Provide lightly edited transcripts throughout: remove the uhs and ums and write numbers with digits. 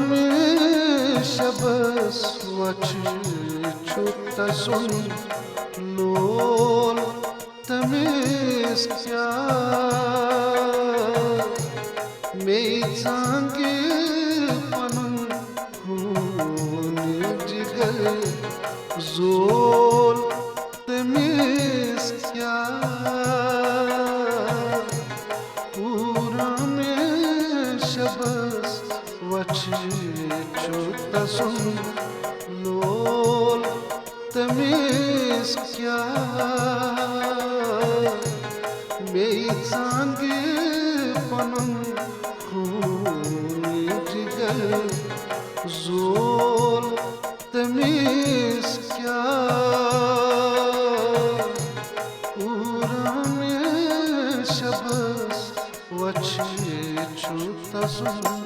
में शबस वच छुतसुन लोल तमेस क्या में सांगे पनुन खून जिगर जोल तमेस क्या पूरा में शबस वच छुतसुन लोल तमेस क्या में सांगे पनुन खून जिगर जोल तमेस क्या पूरा में शबस वच छुतसुन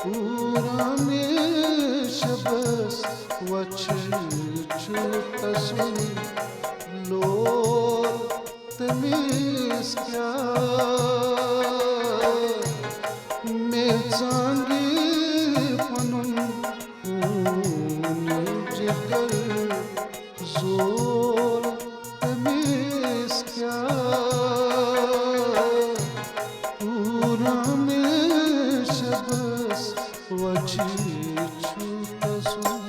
पूरा में शबस वच छुतसुन लोल तमेस क्या में सांगे पनुन खून जिगर जोल तमेस क्या पूरा में शबस वच छुतसुन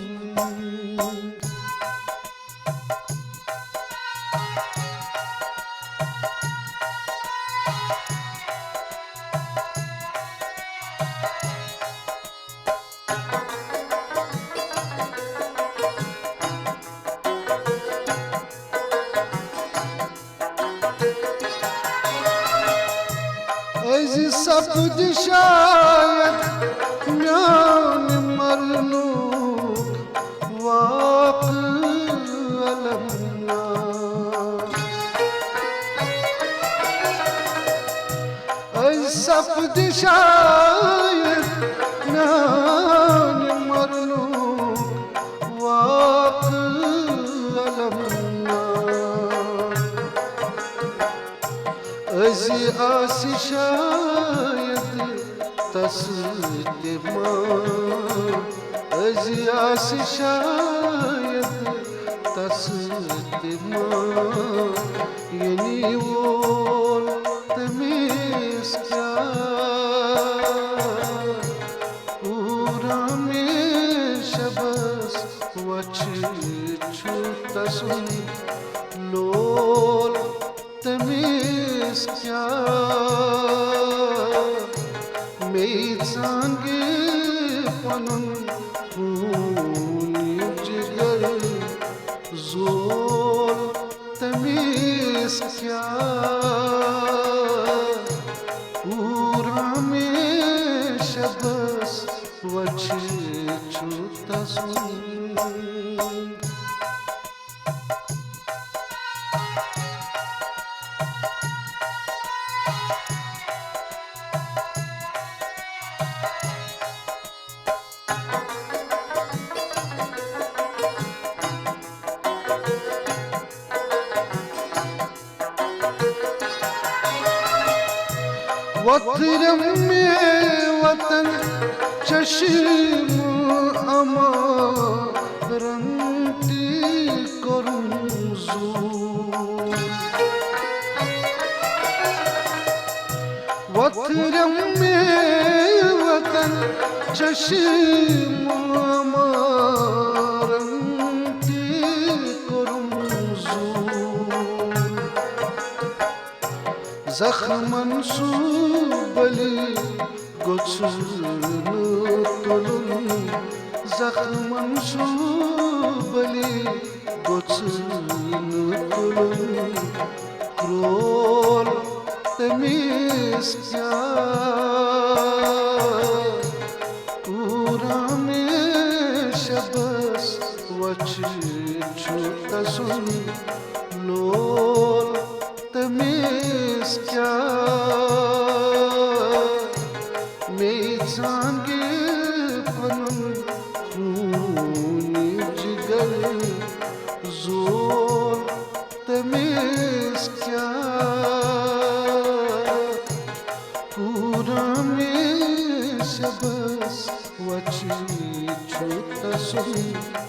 सपद शायद म्यान मरनू वाक अलमना सपद शायद म्यान मरनू वाक अलमना अज़ी आस शायद तस्दिमा अज़ी आस शायद तस्दिमा यानी वोल तमेस क्या पूरा में शबस वच छुतसुन लोल तमेस क्या में सांगे पनुन खून जिगर जोल तमेस क्या पूरा में शबस वच छुतसुन वतरम में वतन चश्म अमा रंग करूं ज़ूर वतरम में वतन चश्म अमारंती करूं ज़ूर ज़ख्मन सुबली गोचुन तुलुन ज़ख्मन सुबली गोचुन तुलुन क्रोल तमीज़ क्या पूरा में शबस वच छुतसुन लोल तमीज़ क्या में जांगे पनुन खून जिगर जोर तमीज़ क्या पूरा में शबस वची छुतसुन